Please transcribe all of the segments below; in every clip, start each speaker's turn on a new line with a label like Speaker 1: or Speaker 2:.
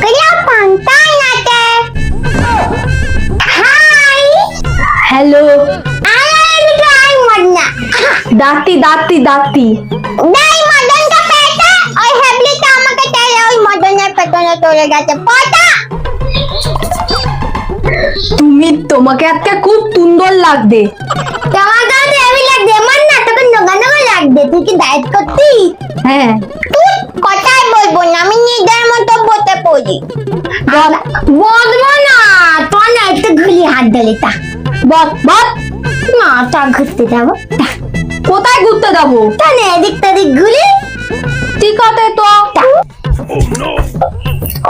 Speaker 1: Kaya pantanate. Hi.
Speaker 2: Hello,
Speaker 1: Ay, ay, madna.
Speaker 2: দাঁতি দাঁতি দাঁতি।
Speaker 1: Dai, madan ka peta. Oy, hebli tama ka tayo. Oy, madan na peta na tulad at pota.
Speaker 2: তোমাকে আজকে খুব সুন্দর লাগবে।
Speaker 1: তোমাকে দেবি লাগবে মান না তোকে নগা নগা লাগবে তুই কি ডায়েট করতি
Speaker 2: হ্যাঁ,
Speaker 1: তুই কথাই বলবো না আমি নিজের মতো বলতে পড়ি বলবো না তোর না একটু ঘুরি হাত ধরে তা
Speaker 2: বল বল।
Speaker 1: না তা ঘুরতে যাবো
Speaker 2: কোথায় ঘুরতে যাবো?
Speaker 1: তাহলে এদিক তাদিক ঘুরি
Speaker 2: ঠিক আছে তো।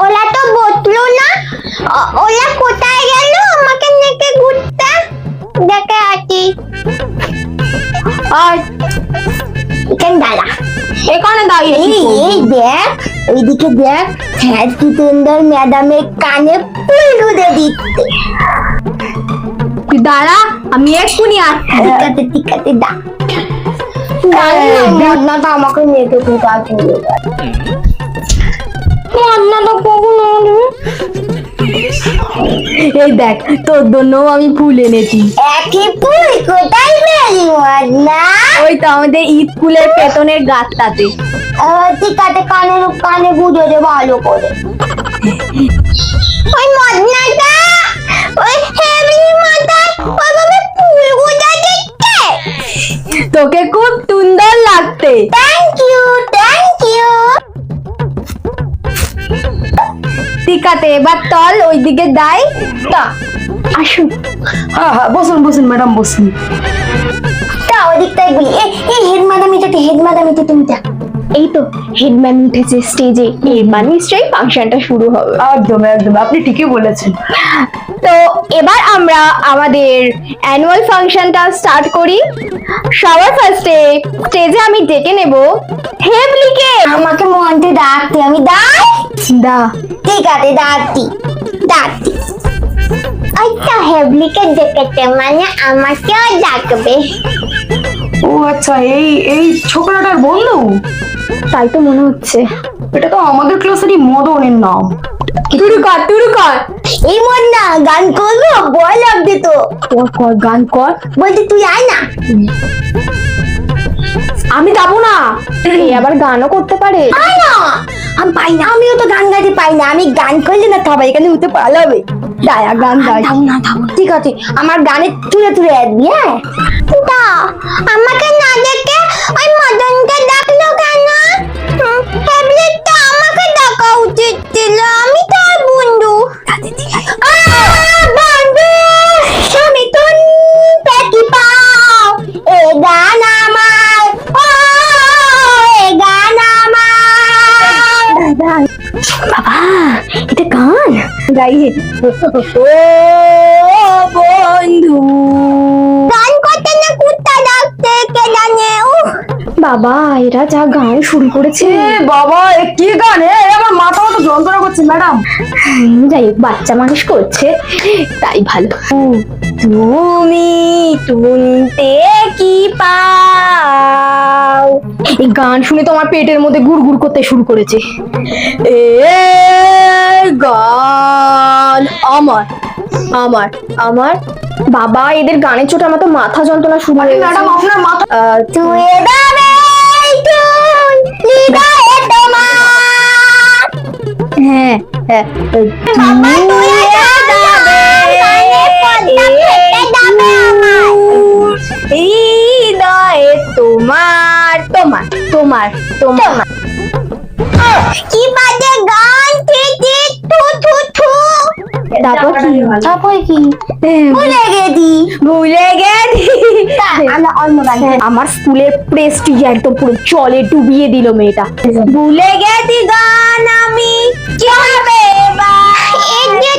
Speaker 1: ওলা তো বললো না ওলা কোথায় গেল আমাকে নেকে ঘুরতে দেখে আছি
Speaker 2: আর
Speaker 1: এখানে দাঁড়া
Speaker 2: এখানে দাঁড়িয়ে
Speaker 1: এই দেখ ওইদিকে দেখ হ্যাঁ কি সুন্দর ম্যাডামের কানে ফুল গুঁজে দিচ্ছে
Speaker 2: তুই দাঁড়া, আমি এক্ষুনি আসছি।
Speaker 1: টিকাতে দা মদনাটা আমাকে নেকে কোথা চলে মদনাটা কখন আসবে
Speaker 2: এই দেখ, তোর জন্য আমি ফুল এনেছি।
Speaker 1: একই ফুল কোথায় পেলি মদনা
Speaker 2: ওই তো আমাদের স্কুলের পেছনের গাছটাতে।
Speaker 1: টিকাতে কানে গুঁজে দে ভালো করে ওই মদনাটা ওই হেভি মাথায় ওইভাবে ফুল গুঁজে দিচ্ছে
Speaker 2: তোকে খুব সুন্দর লাগতে।
Speaker 1: থ্যাংক ইউ
Speaker 2: ঠিক আছে, এবার চল ওইদিকে যাই। তা আসুন। হ্যাঁ হ্যাঁ, বসুন বসুন ম্যাডাম, বসুন।
Speaker 1: তা ওদিকটাই বলি এই হেড ম্যাডাম এটা তুমি দেখ
Speaker 2: এই তো হেডম্যান উঠেছে স্টেজে, এবার নিশ্চয়ই ফাংশনটা শুরু হবে। একদম একদম, আপনি ঠিকই বলেছেন। তো এবার আমরা আমাদের অ্যানুয়াল ফাংশনটা স্টার্ট করি। সবার ফার্স্টে স্টেজে আমি ডেকে নেব হেবলিকে।
Speaker 1: আমাকে মন্ত্রে ডাকতে আমি
Speaker 2: দা
Speaker 1: ঠিক আছে ডাকতি ওইটা হেবলিকে ডেকেছে মানে আমাকেও ডাকবে
Speaker 2: ও আচ্ছা, এই ছোকরাটার বন্ধু? তাই তো মনে হচ্ছে। এটা তো আমাদের ক্লাসেরই মদনের নাম। তুই কর
Speaker 1: এই মন না গান করবো ভয় লাগবে তো
Speaker 2: কর গান কর।
Speaker 1: বলছি তুই আয় না
Speaker 2: আমি যাবো না। এই আবার গানও করতে পারে?
Speaker 1: আয় না আমি পাই না আমিও তো গান গাইতে পাই না আমি গান করলে না সবাই এখানে উঠে পালাবে
Speaker 2: দায়া গান গাই।
Speaker 1: ঠিক আছে আমার গানে তুলে আসবি হ্যাঁ তা আমাকে না দেখে ওই মদনকে ডাকলো কেন হেবলি তো আমাকে ডাকা উচিত ছিল আমি তার বন্ধু বন্ধু আমি তুন পেকি পাও এ গান আমার ও এ গান আমার
Speaker 2: বাবা, এটা গান গাই। ও বন্ধু,
Speaker 1: গান করতে না কুত্তা ডাকতে কে জানে
Speaker 2: বাবা এরা যা গান শুরু করেছে। বাবা কি গান! আমার মাথা মতো যন্ত্রণা করছে ম্যাডাম। যাই হোক, বাচ্চা মানুষ করছে তাই ভালো। তুমি শুনতে কি পাও, এই গান শুনে তো আমার পেটের মধ্যে গুড়গুড় করতে শুরু করেছে। এ গান আমার আমার আমার বাবা, এদের গানের চোটে আমার তো মাথা যন্ত্রণা শুরু হয়ে গেছে। ম্যাডাম আপনার মাথা
Speaker 1: তুই দাবে তুই হৃদয়ে তোমার
Speaker 2: হ্যাঁ হ্যাঁ,
Speaker 1: বাবা তুই যাবে কানে পদ্মা ফেটে যাবে আমার
Speaker 2: হৃদয়ে তোমার তোমার তোমার তোমার।
Speaker 1: কি বাজে গান টি টু টু টু
Speaker 2: তারপর কি ভুলে গেছি। আমার স্কুলের প্রেস্টিজ একদম পুরো জলে ডুবিয়ে দিল মেয়েটা। ভুলে গেছি গান আমি কিভাবে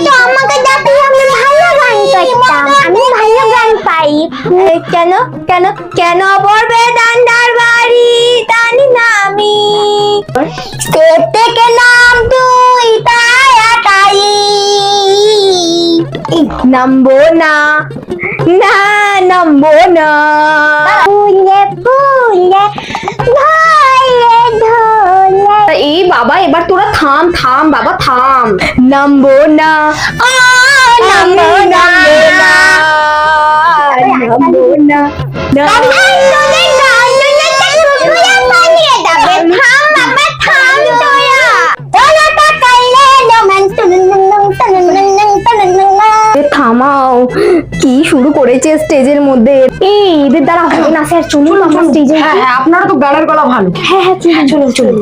Speaker 1: তো আমাকে ডাকলে আমি ভালো গান করতাম আমি ভালো গান পাই
Speaker 2: কেন কেন কেন পড়বে ডান্ডার বাড়ি জানি না আমি
Speaker 1: স্টেপ থেকে নাম তুই তাড়াতাড়ি
Speaker 2: নামবো না না নামবো না।
Speaker 1: ফুলে ফুলে ধরে ধরে
Speaker 2: এই বাবা এবার তোরা থাম থাম বাবা থাম। নামবো না
Speaker 1: নামবো না।
Speaker 2: নামবো না থামাও, কি শুরু করেছে স্টেজের মধ্যে। এই এদের দ্বারা হবে না স্যার, চলুন আমরা স্টেজে।
Speaker 3: হ্যাঁ হ্যাঁ, আপনারা তো গানের গলা ভালো।
Speaker 2: হ্যাঁ হ্যাঁ চলুন চলুন চলুন।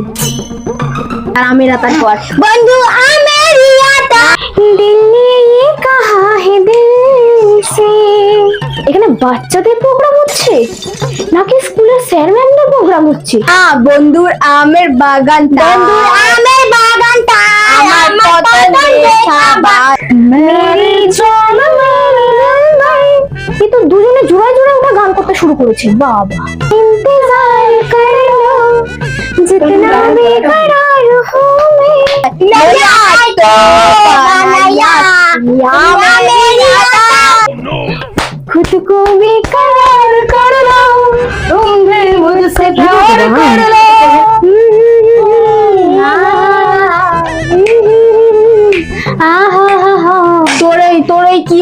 Speaker 2: আর আমেরা তারপর
Speaker 1: বন্ধু আমেরিয়াটা
Speaker 2: দিল ने ये कहा है दिल से। এখানে বাচ্চাদের প্রোগ্রাম হচ্ছে নাকি স্কুলের স্যার ম্যামদের প্রোগ্রাম হচ্ছে? বন্ধুর আমের বাগানটা,
Speaker 1: বন্ধু আমের বাগানটা
Speaker 2: আমার পছন্দের খাবার। মেরি জান মেরি মুম্বাই। এই তো দুজনে জোড়ায় জোড়ায় ওটা গান করতে শুরু করেছে। বাবা ইন্তজার কর লো জিतना বেকরার हूं मैं
Speaker 1: नया तो बनाया
Speaker 2: या
Speaker 1: मेरी
Speaker 2: खुद को बेकरार कर लो, तुम भी मुझसे प्यार कर लो। তোরই কি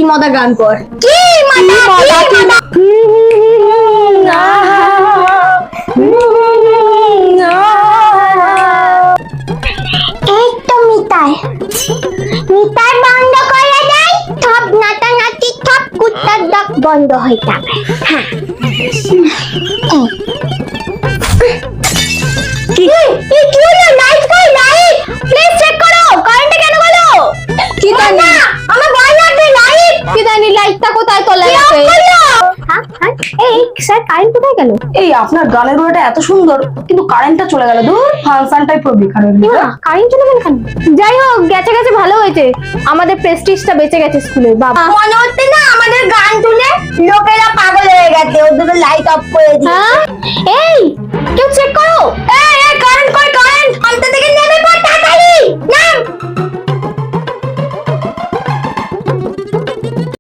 Speaker 2: মজা গান কর।
Speaker 1: কি মজা কি মজা এই তো মিতাই বন্ধ করে দেয়, সব নাচানাচি সব কুত্তার ডাক বন্ধ হয়ে যাবে। হ্যাঁ কি হলো? লাইট কই? লাইট প্লিজ চেক করো, কারেন্টে কেন গেল?
Speaker 2: কি জানি
Speaker 1: আমার ভয় লাগছে। লাইট
Speaker 2: কি জানি লাইটটা কোথায় চলে গেছে। এই স্যার কারেন্ট কোথায় গেল?
Speaker 3: এই আপনার গানের গলাটা এত সুন্দর, কিন্তু কারেন্টটা চলে গেল। দূর, ফাংশনটাই পুরো বেকার হয়ে গেল।
Speaker 2: কারেন্ট চলে গেল কেন? যাই হোক গেছে গেছে ভালো হয়েছে, আমাদের প্রেস্টিজটা বেঁচে গেছে স্কুলে। বাবা
Speaker 1: মনে হচ্ছে না আমাদের গান শুনে লোকেরা পাগল হয়ে গেছে, ওদের লাইট অফ করে দিয়ে।
Speaker 2: হ্যাঁ এই কেউ চেক করো।
Speaker 1: এই